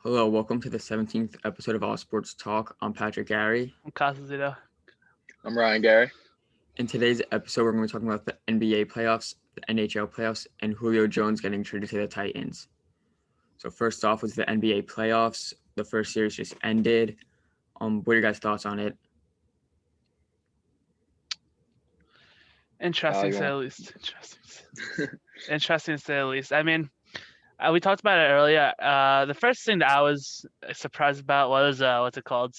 Hello, welcome to the 17th episode of All Sports Talk. I'm Patrick Gary. I'm Casazito. I'm Ryan Gary. In today's episode, we're going to be talking about the NBA playoffs, the NHL playoffs, and Julio Jones getting traded to the Titans. So first off was the NBA playoffs. The first series just ended. What are your guys' thoughts on it? Interesting to say the least. Interesting to say the least. I mean, we talked about it earlier. The first thing that I was surprised about was what's it called?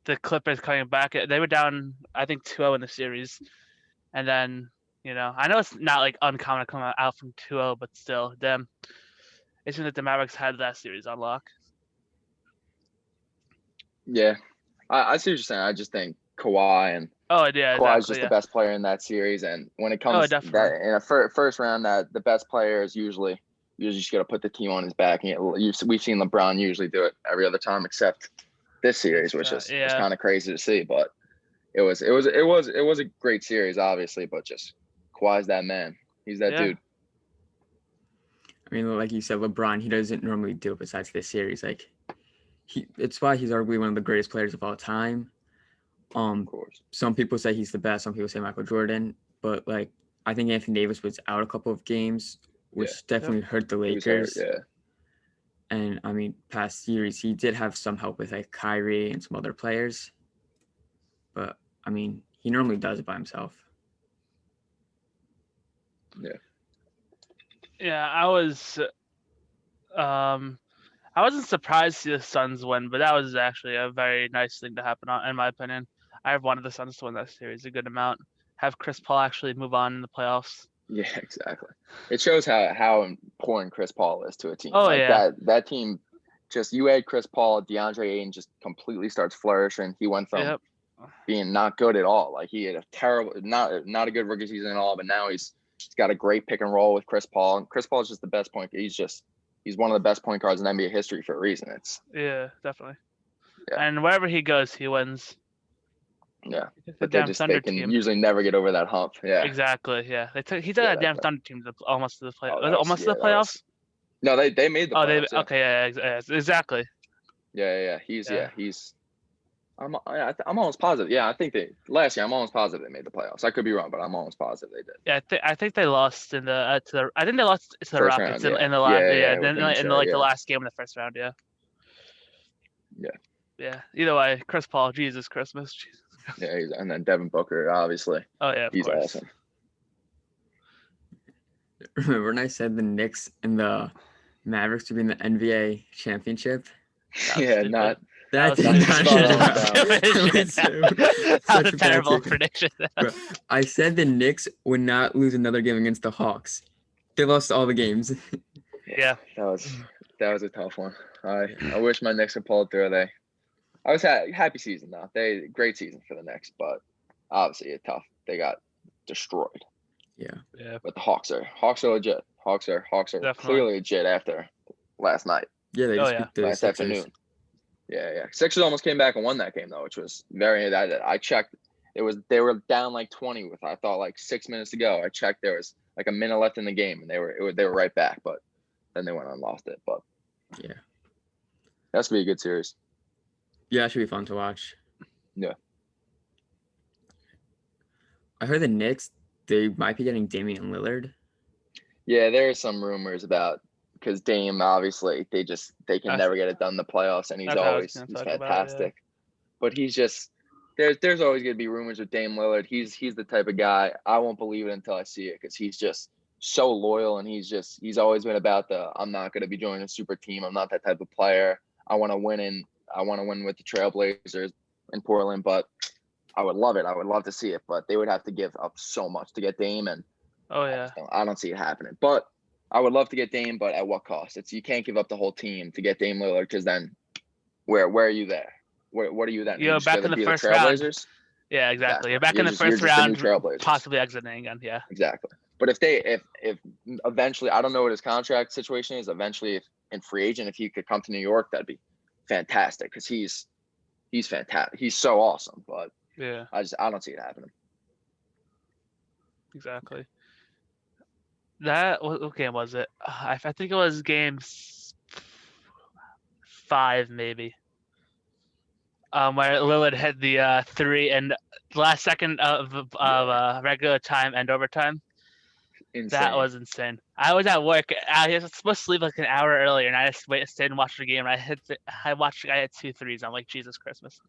The Clippers coming back. They were down, I think, 2-0 in the series, and then I know it's not like uncommon to come out from 2-0, but still, damn, it seems that the Mavericks had that series on lock. Yeah, I see what you're saying. I just think Kawhi Kawhi's just the best player in that series, and when it comes definitely. that in a first round, that the best player is usually just got to put the team on his back. And we've seen LeBron usually do it every other time except this series, which is kind of crazy to see. But it was a great series, obviously. But just Kawhi's that man. He's that dude. I mean, like you said, LeBron, he doesn't normally do it besides this series. It's why he's arguably one of the greatest players of all time. Of course. Some people say he's the best. Some people say Michael Jordan. But I think Anthony Davis was out a couple of games, which definitely hurt the Lakers. And I mean, past series, he did have some help with Kyrie and some other players. But I mean, he normally does it by himself. Yeah, I wasn't surprised to see the Suns win, but that was actually a very nice thing to happen, in my opinion. I wanted the Suns to win that series a good amount. Have Chris Paul actually move on in the playoffs. Yeah, exactly. It shows how important Chris Paul is to a team. That team, just you add Chris Paul, DeAndre Ayton just completely starts flourishing. He went from being not good at all. He had a terrible, not a good rookie season at all, but now he's got a great pick and roll with Chris Paul. And Chris Paul is just the best point. He's one of the best point guards in NBA history for a reason. Definitely. Yeah. And wherever he goes, he wins. Yeah, but they can usually never get over that hump. Yeah, exactly. Yeah, he took that damn Thunder team almost to the playoffs. Almost to the playoffs. No, they made the playoffs. Okay, yeah, exactly. Yeah. He's. I'm almost positive. Yeah, I think last year. I'm almost positive they made the playoffs. I could be wrong, but I'm almost positive they did. Yeah, I think they lost in the I think they lost to the first Rockets round, in the last the last game in the first round. Yeah. Yeah. Yeah. Either way, Chris Paul, Jesus Christmas. Jesus. Yeah, and then Devin Booker, obviously. Oh yeah, he's awesome. Remember when I said the Knicks and the Mavericks would be in the NBA championship? That was a terrible prediction. Bro, I said the Knicks would not lose another game against the Hawks. They lost all the games. Yeah, that was a tough one. I wish my Knicks would pull it through. I was happy season though. Great season for the Knicks, but obviously it's tough. They got destroyed. Yeah. But the Hawks are legit. Hawks are definitely clearly legit after last night. Yeah, they just beat the last Sixers. afternoon. Yeah. Sixers almost came back and won that game though, which was very. I checked. They were down 20 with I thought 6 minutes to go. I checked there was a minute left in the game and they were right back, but then they went on and lost it. But yeah, that's gonna be a good series. Yeah, it should be fun to watch. Yeah. I heard the Knicks, they might be getting Damian Lillard. Yeah, there are some rumors about because Dame obviously they can never get it done in the playoffs, and he's fantastic. But he's just there's always gonna be rumors with Dame Lillard. He's the type of guy I won't believe it until I see it because he's just so loyal and he's always been about I'm not gonna be joining a super team. I'm not that type of player. I want to win with the Trailblazers in Portland, but I would love it. I would love to see it, but they would have to give up so much to get Dame, and I don't see it happening. But I would love to get Dame, but at what cost? You can't give up the whole team to get Dame Lillard because then where are you there? What are you then? You're back in the first round. Yeah, exactly. You're back in the first round, possibly exiting again. Yeah, exactly. But if eventually, I don't know what his contract situation is. Eventually, if in free agent, if he could come to New York, that'd be fantastic because he's fantastic. He's so awesome. But yeah, I don't see it happening. Exactly. What game was it? I think it was game 5 maybe. Where Lillard hit the 3 in the last second of regular time and overtime. Insane. That was insane. I was at work. I was supposed to leave like an hour earlier, and I just stayed and watched the game. And I watched. I had 2 threes. I'm like, Jesus Christmas.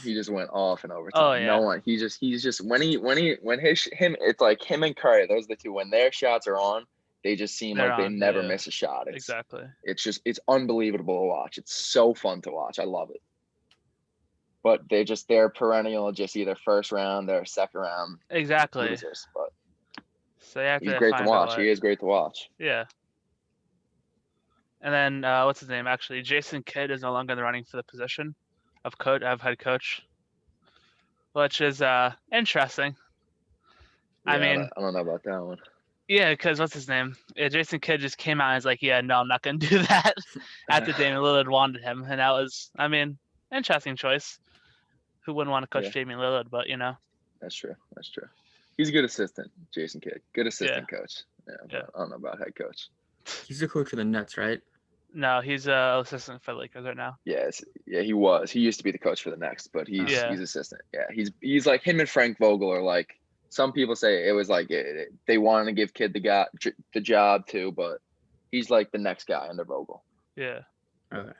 He just went off in overtime. Oh yeah. No one. He's just when him. It's like him and Curry. Those are the two. When their shots are on, they just seem like they never miss a shot. Exactly. It's unbelievable to watch. It's so fun to watch. I love it. But they're perennial, just either first round or second round. Exactly. Losers, but so you have he's great to watch. He is great to watch. Yeah. And then what's his name? Actually, Jason Kidd is no longer in the running for the position of head coach, which is interesting. Yeah, I mean, I don't know about that one. Yeah, because what's his name? Yeah, Jason Kidd just came out and was like, "Yeah, no, I'm not gonna do that." After Damian Lillard wanted him, and that was, I mean, interesting choice. Who wouldn't want to coach Damian Lillard? But That's true. He's a good assistant, Jason Kidd. Good assistant coach. Yeah. I don't know about head coach. He's the coach of the Nets, right? No, he's an assistant for the Lakers right now. Yes, yeah, he was. He used to be the coach for the Knicks, but he's assistant. Yeah, he's like him and Frank Vogel are like. Some people say it was like they wanted to give Kidd the job too, but he's like the next guy under Vogel. Yeah. Okay.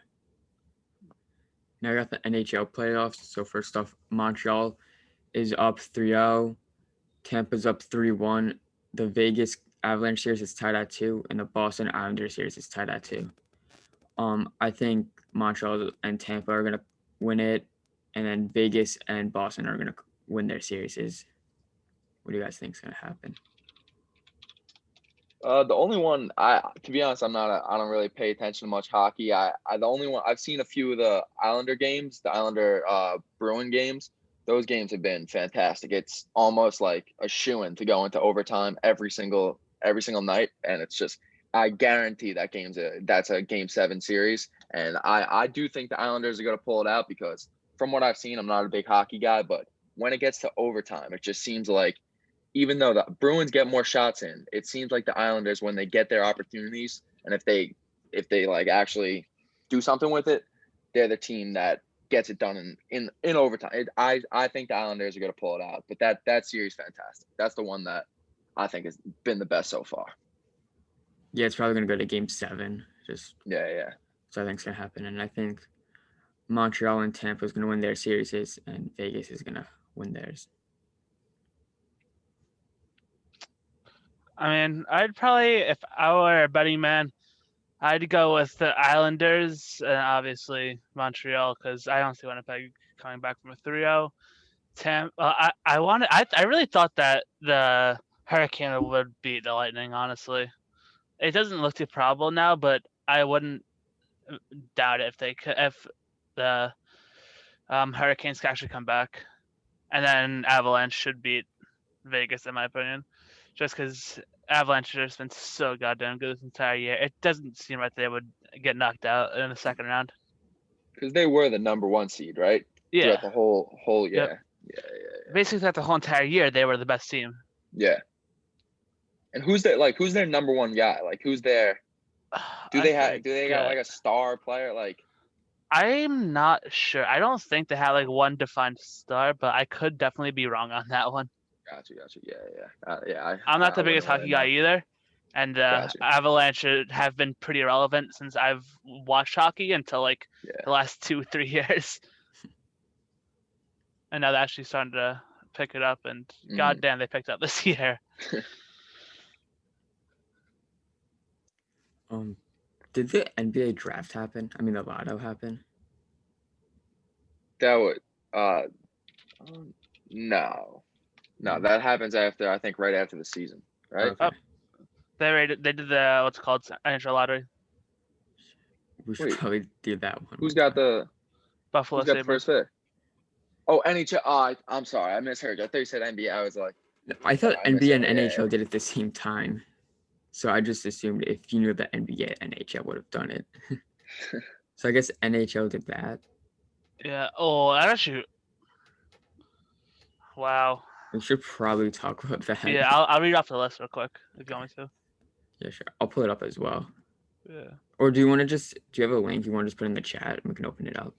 Now I got the NHL playoffs. So first off, Montreal is up 3-0. Tampa's up 3-1. The Vegas Avalanche series is tied at 2, and the Boston Islanders series is tied at 2. I think Montreal and Tampa are gonna win it, and then Vegas and Boston are gonna win their series. What do you guys think is gonna happen? The only one to be honest, I don't really pay attention to much hockey. The only one I've seen a few of the Islander games, the Islander Bruin games. Those games have been fantastic. It's almost like a shoo-in to go into overtime every single night, and it's just I guarantee that's a Game 7 series, and I do think the Islanders are going to pull it out because from what I've seen, I'm not a big hockey guy, but when it gets to overtime, it just seems like even though the Bruins get more shots in, it seems like the Islanders, when they get their opportunities, and if they like actually do something with it, they're the team that gets it done in overtime. I think the Islanders are going to pull it out, but that series is fantastic. That's the one that I think has been the best so far. Yeah, it's probably going to go to Game 7. Yeah. So I think it's going to happen, and I think Montreal and Tampa is going to win their series, and Vegas is going to win theirs. I mean, I'd probably, if I were a betting man, I'd go with the Islanders and obviously Montreal because I don't see Winnipeg coming back from a 3-0. I really thought that the Hurricane would beat the Lightning. Honestly, it doesn't look too probable now, but I wouldn't doubt it if the Hurricanes can actually come back, and then Avalanche should beat Vegas in my opinion. Just because Avalanche has been so goddamn good this entire year. It doesn't seem like they would get knocked out in the second round. Because they were the number 1 seed, right? Yeah. Throughout the whole year. Yep. Yeah. Basically, throughout the whole entire year, they were the best team. Yeah. And who's their number 1 guy? Like, who's their? Do they got like a star player? Like, I'm not sure. I don't think they have like one defined star, but I could definitely be wrong on that one. Gotcha. Yeah. I'm not the biggest hockey guy either, and Avalanche have been pretty irrelevant since I've watched hockey until like the last 2-3 years, and now they're actually starting to pick it up. And goddamn, they picked up this year. Did the NBA draft happen? I mean, the lotto happen? That would no, that happens after, I think, right after the season, right? Okay. They did the what's called NHL lottery. We should probably do that one. Who's got the Buffalo Sabres? Sabres? First pick? Oh, NHL. Oh, I'm sorry, I misheard you. I thought you said NBA. I was like, I thought NBA and NHL did it at the same time, so I just assumed if you knew the NBA, NHL would have done it. So I guess NHL did that. Yeah. Oh, that actually. Wow. We should probably talk about that. Yeah, I'll read off the list real quick if you want me to. Yeah, sure. I'll pull it up as well. Yeah. Or do you have a link you want to just put in the chat and we can open it up?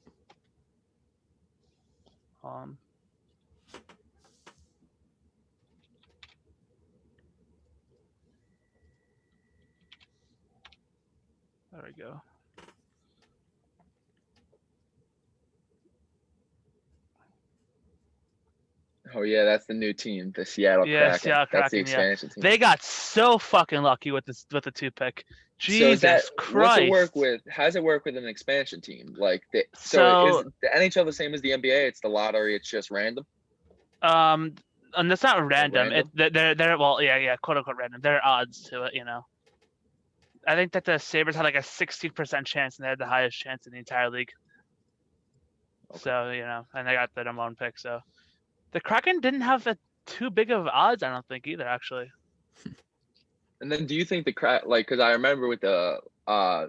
There we go. Oh yeah, that's the new team, the Seattle Kraken. Yeah, Seattle Kraken. That's the expansion team. They got so fucking lucky with the 2 pick. Jesus Christ! What's it work with? How does it work with an expansion team? Like, so is the NHL the same as the NBA? It's the lottery. It's just random. And it's not random. They're quote unquote random. There are odds to it, I think that the Sabres had like a 60% chance, and they had the highest chance in the entire league. Okay. So and they got the number 1 pick. So the Kraken didn't have too big of odds, I don't think either, actually. And then, do you think because I remember with the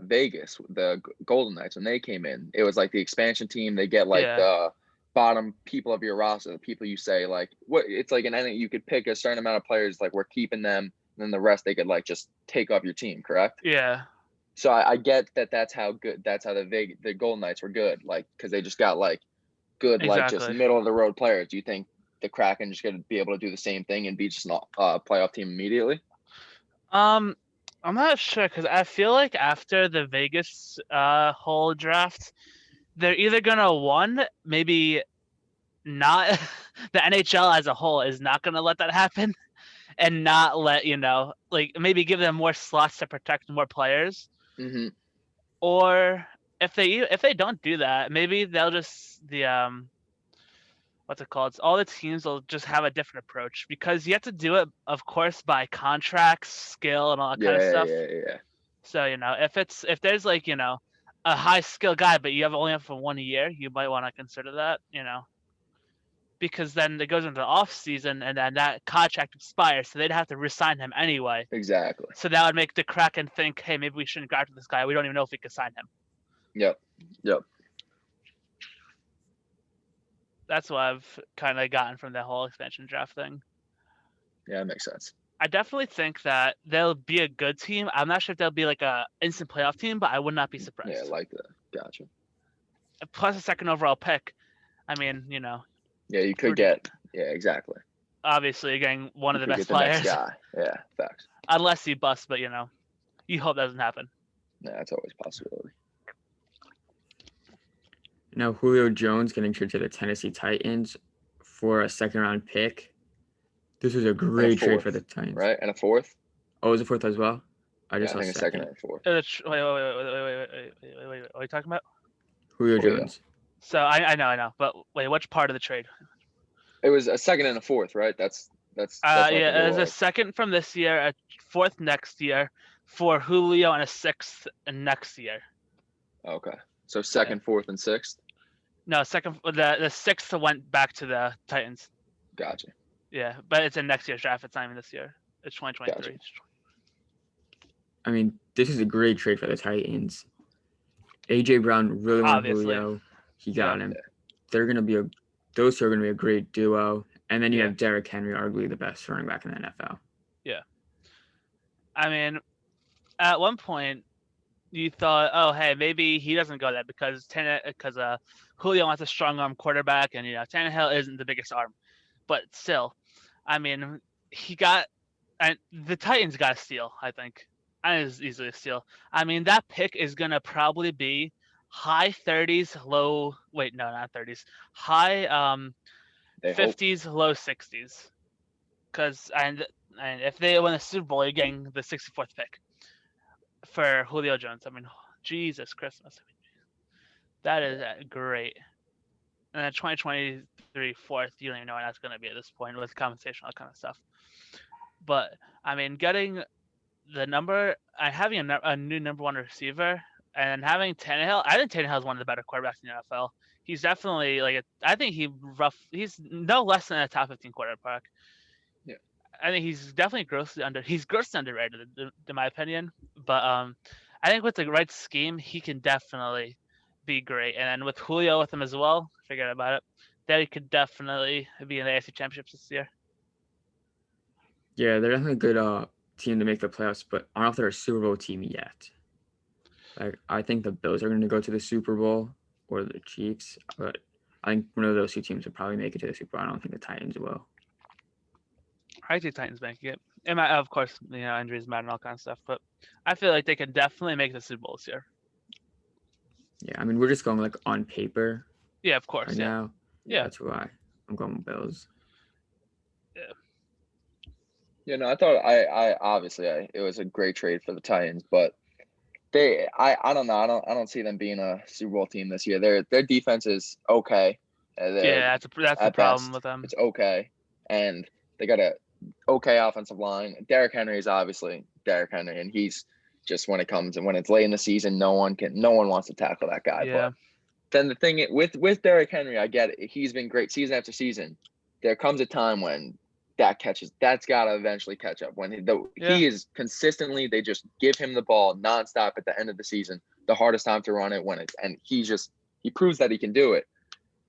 Vegas, the Golden Knights, when they came in, it was like the expansion team. They get the bottom people of your roster, the people you say it's like you could pick a certain amount of players, like we're keeping them, and then the rest they could just take off your team, correct? Yeah. So I get that's how the Golden Knights were good, because they just got good, exactly. Just middle of the road players. Do you think the Kraken just going to be able to do the same thing and be just a playoff team immediately? I'm not sure, because I feel like after the Vegas whole draft, they're either gonna maybe not the NHL as a whole is not gonna let that happen, and not let maybe give them more slots to protect more players. Mm-hmm. Or if they don't do that, maybe they'll just what's it called? All the teams will just have a different approach, because you have to do it, of course, by contracts, skill, and all that kind of stuff. Yeah. So if there's a high skill guy, but you only have for 1 year, you might want to consider that, because then it goes into the off season, and then that contract expires, so they'd have to resign him anyway. Exactly. So that would make the Kraken think, hey, maybe we shouldn't go after this guy. We don't even know if we could sign him. Yep. That's what I've kind of gotten from the whole expansion draft thing. Yeah, that makes sense. I definitely think that they'll be a good team. I'm not sure if they'll be like a instant playoff team, but I would not be surprised. Yeah, I like that. Gotcha. Plus a second overall pick. I mean, Yeah, you could get. Yeah, exactly. Obviously, getting one of the best players. Next guy. Yeah, facts. Unless he busts, but you hope that doesn't happen. Yeah, that's always a possibility. Now, Julio Jones getting traded to the Tennessee Titans for a second-round pick. This was a great trade for the Titans. Right, and a 4th? Oh, it was a 4th as well? I think a second and a 4th. Wait. What are you talking about? Julio Jones. So, I know. But wait, which part of the trade? It was a second and a 4th, right? That's it was a second from this year, a 4th next year, for Julio, and a 6th next year. Okay. So 2nd, 4th, and 6th? No, second. The 6th went back to the Titans. Gotcha. Yeah, but it's in next year's draft. It's not even this year. It's 2023. Gotcha. I mean, this is a great trade for the Titans. AJ Brown really wanted Julio. He got him. They're gonna be those two are gonna be a great duo. And then you have Derrick Henry, arguably the best running back in the NFL. Yeah. I mean, at one point, you thought, oh, hey, maybe he doesn't go there because Julio wants a strong arm quarterback, and Tannehill isn't the biggest arm. But still, I mean, the Titans got a steal, I think. And it's easily a steal. I mean, that pick is gonna probably be high 30s, high 50s, low 60s. And if they win the Super Bowl, you're getting the 64th pick for Julio Jones. I mean, Jesus Christmas. That is great. And then 2023 4th, you don't even know when that's going to be at this point with compensation, all that kind of stuff. But, I mean, getting the number, having a new number 1 receiver, and having Tannehill, I think Tannehill is one of the better quarterbacks in the NFL. He's definitely I think he's no less than a top 15 quarterback. Yeah. I think he's definitely grossly underrated, in my opinion. But I think with the right scheme, he can definitely be great. And then with Julio with him as well, forget about it. That he could definitely be in the AFC Championships this year. Yeah, they're definitely a good team to make the playoffs, but I don't know if they're a Super Bowl team yet. Like, I think the Bills are going to go to the Super Bowl or the Chiefs, but I think one of those two teams will probably make it to the Super Bowl. I don't think the Titans will. I think Titans making it. And of course, injuries matter and all kinds of stuff, but I feel like they can definitely make the Super Bowl this year. Yeah, I mean, we're just going like on paper. Yeah, of course. Right yeah. now. Yeah. That's why I'm going with Bills. Yeah. You know, I thought I obviously it was a great trade for the Titans, but I don't know. I don't see them being a Super Bowl team this year. Their defense is okay. Yeah, that's the problem with them. It's okay, and they got a okay offensive line. Derrick Henry is obviously Derrick Henry, and he's just when it's late in the season, no one wants to tackle that guy. Yeah. But then the thing with Derrick Henry, I get it. He's been great season after season. There comes a time when that's got to eventually catch up. When he is consistently, they just give him the ball nonstop at the end of the season. The hardest time to run it and he proves that he can do it.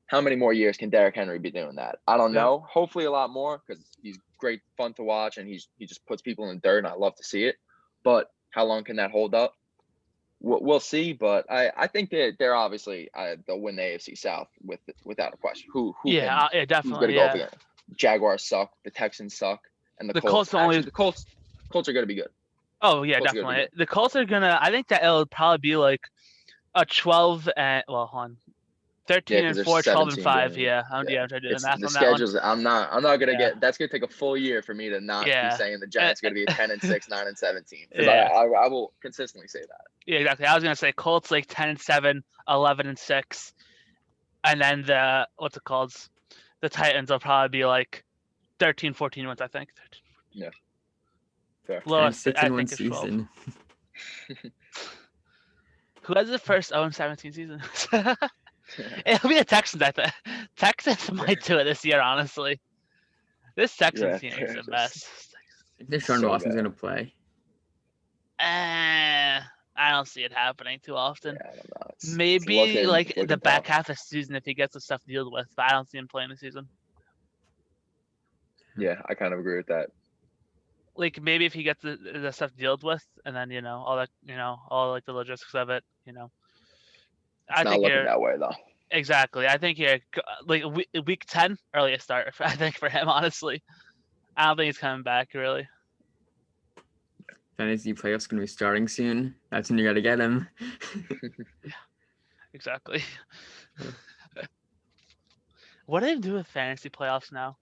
How many more years can Derrick Henry be doing that? I don't know. Hopefully a lot more because he's great fun to watch and he just puts people in the dirt and I love to see it. But how long can that hold up? We'll see. But I think they're obviously they'll win the AFC South without a question. Definitely. Who's going to go up again? Jaguars suck. The Texans suck. And the Colts. The Colts are going to be good. Oh yeah, definitely. The Colts are gonna. I think that it'll probably be like a 12 and 13 and 4, 12 and 5. Games. Yeah, I'm trying to do the math the on schedules. That I'm not gonna get. That's gonna take a full year for me to not be saying the Giants are gonna be a 10 and 6, 9 and 17. Because I will consistently say that. Yeah, exactly. I was gonna say Colts like 10 and 7, 11 and 6, and then the the Titans will probably be like 13, 14 wins. I think. 13, yeah. Fair. Lowest, I think, is season. 12. Who has the first 0-17 season? It'll be the Texans, I think. Texans might do it this year, honestly. This Texans team is the best. If Deshaun Watson's going to play. I don't see it happening too often. Yeah, I don't know. Maybe like the back half of the season if he gets the stuff to deal with, but I don't see him playing the season. Yeah, I kind of agree with that. Like maybe if he gets the stuff to deal with, and then all that, all like the logistics of it, I think not looking that way though. Exactly. I think you're like week 10 earliest start. I think for him, honestly, I don't think he's coming back really. Fantasy playoffs going to be starting soon. That's when you got to get him. Yeah, exactly. What do they do with fantasy playoffs now?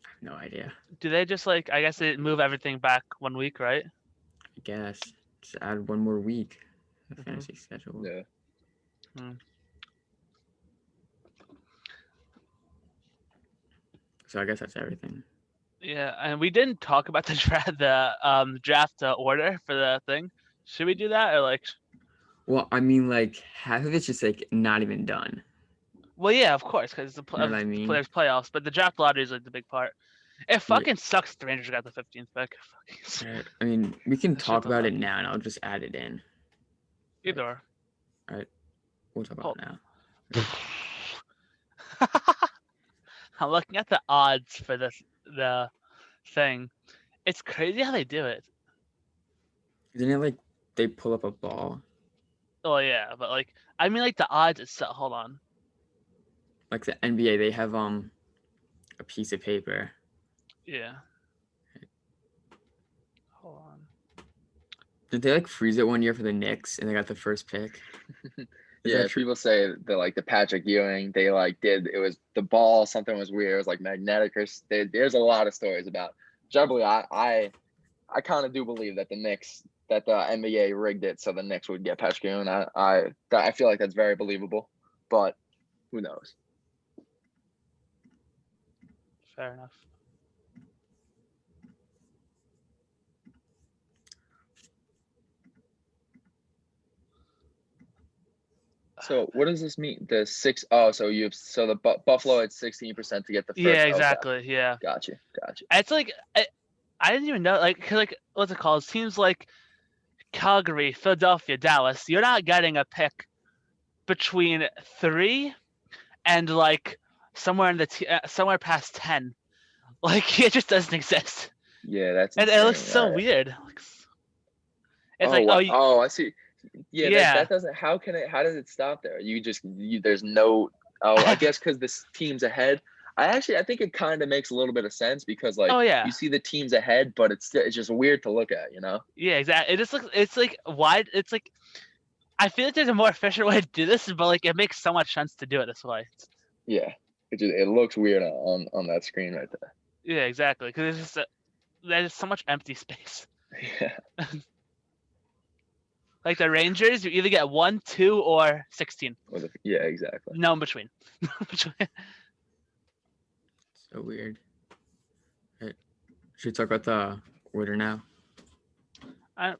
I have no idea. Do they just I guess they move everything back 1 week, right? I guess. Just add one more week. The fantasy schedule. Yeah. So I guess that's everything. Yeah, and we didn't talk about the draft order for the thing. Should we do that or Well, I mean, half of it's just not even done. Well, yeah, of course, because the players' playoffs, but the draft lottery is the big part. It fucking sucks. The Rangers got the 15th pick. Right. I mean, we can talk about it now, and I'll just add it in. Either. All right. We'll talk about it now. I'm looking at the odds for the thing. It's crazy how they do it. Isn't it they pull up a ball? Oh yeah, but I mean the odds itself. Hold on. Like the NBA, they have a piece of paper. Yeah. Hold on. Did they freeze it one year for the Knicks and they got the first pick? Yeah, people say that the Patrick Ewing, they did it was the ball, something was weird, it was magnetic or there's a lot of stories about. Generally, I kind of do believe that the NBA rigged it so the Knicks would get Patrick Ewing. I feel like that's very believable, but who knows? Fair enough. So what does this mean? The 6? Oh, so the Buffalo had 16% to get the first. Yeah, exactly. Okay. Yeah. Gotcha. It's I didn't even know what's it called? Teams like Calgary, Philadelphia, Dallas. You're not getting a pick between 3 and somewhere in somewhere past 10. It just doesn't exist. Yeah, that's and insane. It looks so weird. It's wow. I see. Yeah. That doesn't. How does it stop there? There's no. Oh, I guess because this team's ahead. I think it kind of makes a little bit of sense because you see the teams ahead, but it's just weird to look at, Yeah, exactly. It just looks. It's like why. It's like I feel like there's a more efficient way to do this, but it makes so much sense to do it this way. Yeah, it looks weird on that screen right there. Yeah, exactly. Because there's so much empty space. Yeah. Like the Rangers, you either get 1, 2, or 16. Yeah, exactly. No in between. So weird. Right. Should we talk about the order now?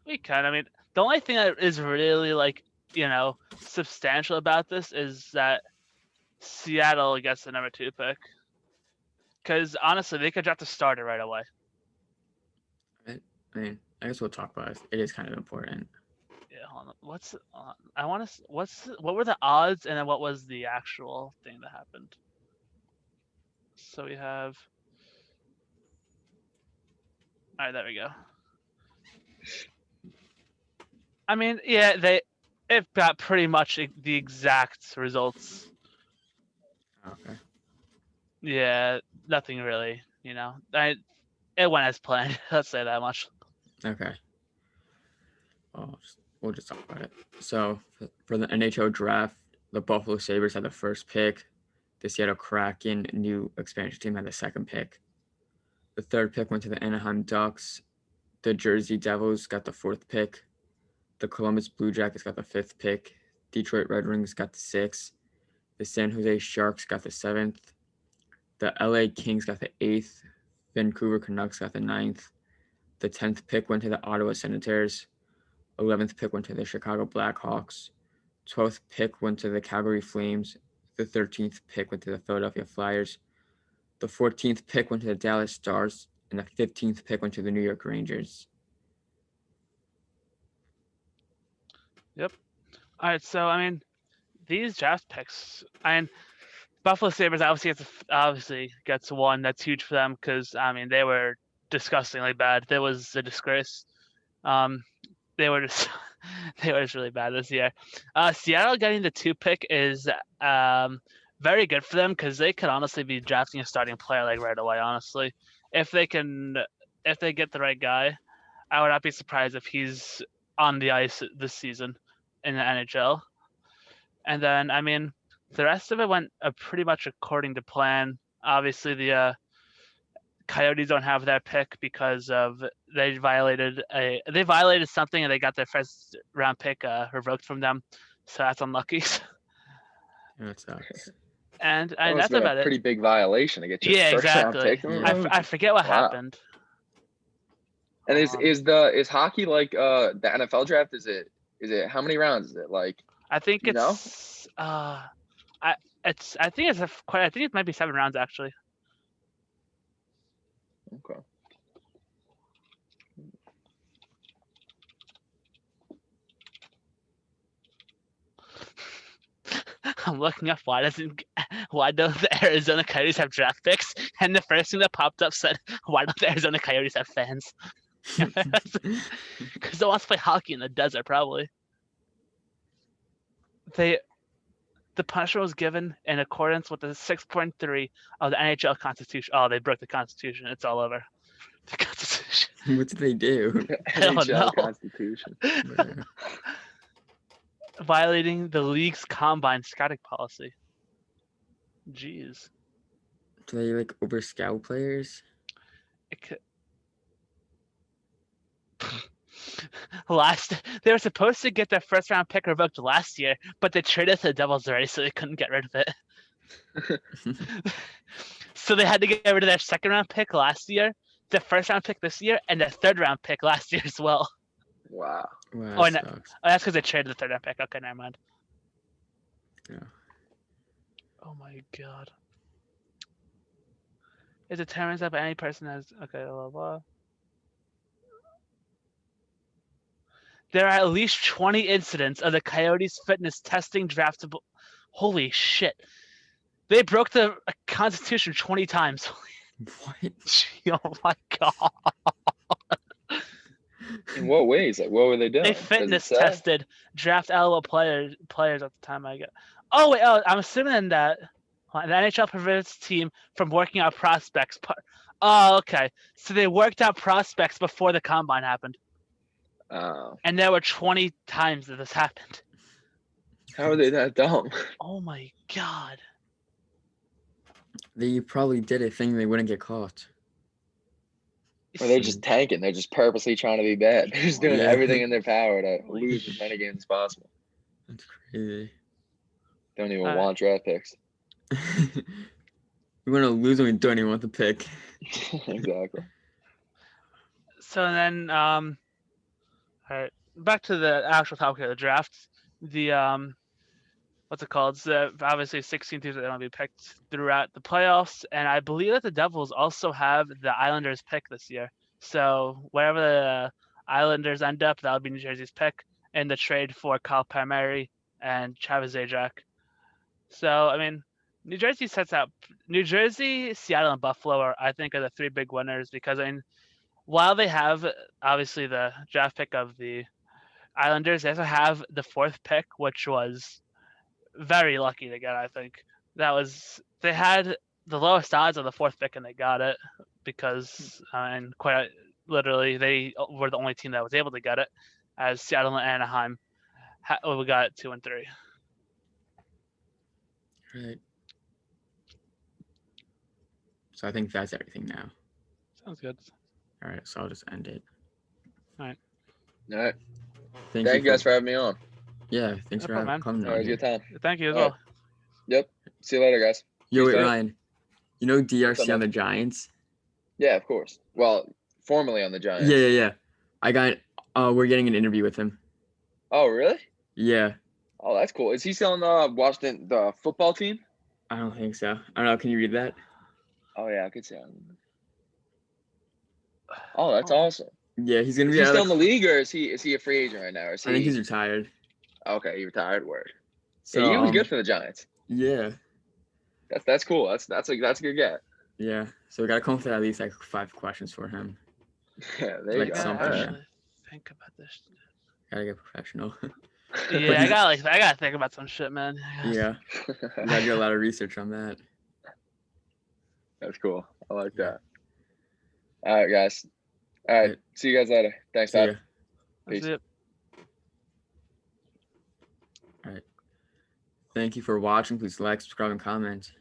We can. I mean, the only thing that is really substantial about this is that Seattle gets the number 2 pick. Because honestly, they could draft a starter right away. I mean, I guess we'll talk about it. It is kind of important. Yeah, hold on. What were the odds, and then what was the actual thing that happened? So we have. All right, there we go. I mean, yeah, it got pretty much the exact results. Okay. Yeah, nothing really, it went as planned. Let's say that much. Okay. Well, we'll just talk about it. So for the NHL draft, the Buffalo Sabres had the first pick. The Seattle Kraken, new expansion team, had the second pick. The third pick went to the Anaheim Ducks. The Jersey Devils got the fourth pick. The Columbus Blue Jackets got the fifth pick. Detroit Red Wings got the sixth. The San Jose Sharks got the seventh. The LA Kings got the eighth. Vancouver Canucks got the ninth. The 10th pick went to the Ottawa Senators. 11th pick went to the Chicago Blackhawks. 12th pick went to the Calgary Flames. The 13th pick went to the Philadelphia Flyers. The 14th pick went to the Dallas Stars. And the 15th pick went to the New York Rangers. Yep. All right, so I mean, these draft picks, Buffalo Sabres obviously gets one. That's huge for them because I mean they were disgustingly bad. There was a disgrace. They were just really bad this year. Seattle getting the 2 pick is very good for them because they could honestly be drafting a starting player right away. Honestly, if they get the right guy, I would not be surprised if he's on the ice this season in the NHL. And then I mean, the rest of it went pretty much according to plan. Obviously, the Coyotes don't have their pick because of they violated something and they got their first round pick revoked from them, so that's unlucky. That sucks. And that's about it. Pretty big violation to get your first round pick. I forget what happened. And is hockey like the NFL draft? Is it how many rounds is it like? I think it's I think it might be 7 rounds actually. Okay. I'm looking up why don't the Arizona Coyotes have draft picks? And the first thing that popped up said, why don't the Arizona Coyotes have fans? Because they want to play hockey in the desert, probably. The punishment was given in accordance with the 6.3 of the NHL Constitution. Oh, they broke the Constitution. It's all over. The Constitution. What did they do? NHL Constitution. Yeah. Violating the league's combine scouting policy. Jeez. Do they over scout players? They were supposed to get their first round pick revoked last year, but they traded to the Devils already, so they couldn't get rid of it. So they had to get rid of their second round pick last year, their first round pick this year, and their third round pick last year as well. Wow. Oh, that's because they traded the third round pick. Okay, never mind. Yeah. Oh my god. It determines that any person has blah blah blah. There are at least 20 incidents of the Coyotes fitness testing draftable. Holy shit. They broke the Constitution 20 times. What? Oh my god. In what ways? Like, what were they doing? They fitness tested draft eligible players at the time. I'm assuming that the NHL prevents team from working out prospects. Oh, okay. So they worked out prospects before the combine happened. Oh. And there were 20 times that this happened. How are they that dumb? Oh my god. They probably did a thing they wouldn't get caught. Or they're just tanking. They're just purposely trying to be bad. They're just doing everything in their power to lose as many games as possible. That's crazy. Don't even want draft picks. We want to lose when we don't even want the pick. Exactly. So then, all right, back to the actual topic of the draft. The what's it called? So obviously 16 teams that are going to be picked throughout the playoffs, and I believe that the Devils also have the Islanders pick this year. So wherever the Islanders end up, that'll be New Jersey's pick in the trade for Kyle Palmieri and Travis Zajac. So I mean, New Jersey, Seattle, and Buffalo are the three big winners because I mean, while they have obviously the draft pick of the Islanders, they also have the fourth pick, which was very lucky to get. I think they had the lowest odds of the fourth pick and they got it because and quite literally they were the only team that was able to get it, as Seattle and Anaheim we got 2 and 3. Right. So I think that's everything now. Sounds good. All right, so I'll just end it. All right. Thank you guys for having me on. Yeah, thanks for coming on. It was a good time. Thank you as well. Yep. See you later, guys. Yo, wait, Ryan. You know DRC on the Giants? Yeah, of course. Well, formerly on the Giants. Yeah. We're getting an interview with him. Oh, really? Yeah. Oh, that's cool. Is he still on the Washington football team? I don't think so. I don't know. Can you read that? Oh, yeah, I could see. Oh, that's awesome. Yeah, he's gonna be. Is he still in the league, or is he a free agent right now? Or is he... I think he's retired. Okay, he retired. Word. So yeah, he was good for the Giants. Yeah. That's cool. That's a good get. Yeah. So we gotta come up with at least like 5 questions for him. Yeah, there you go. Something. Think about this. Gotta get professional. Yeah, I gotta think about some shit, man. Yeah. You gotta do a lot of research on that. That's cool. I like that. All right, guys. All right. See you guys later. Thanks, Todd. Peace. All right. Thank you for watching. Please like, subscribe, and comment.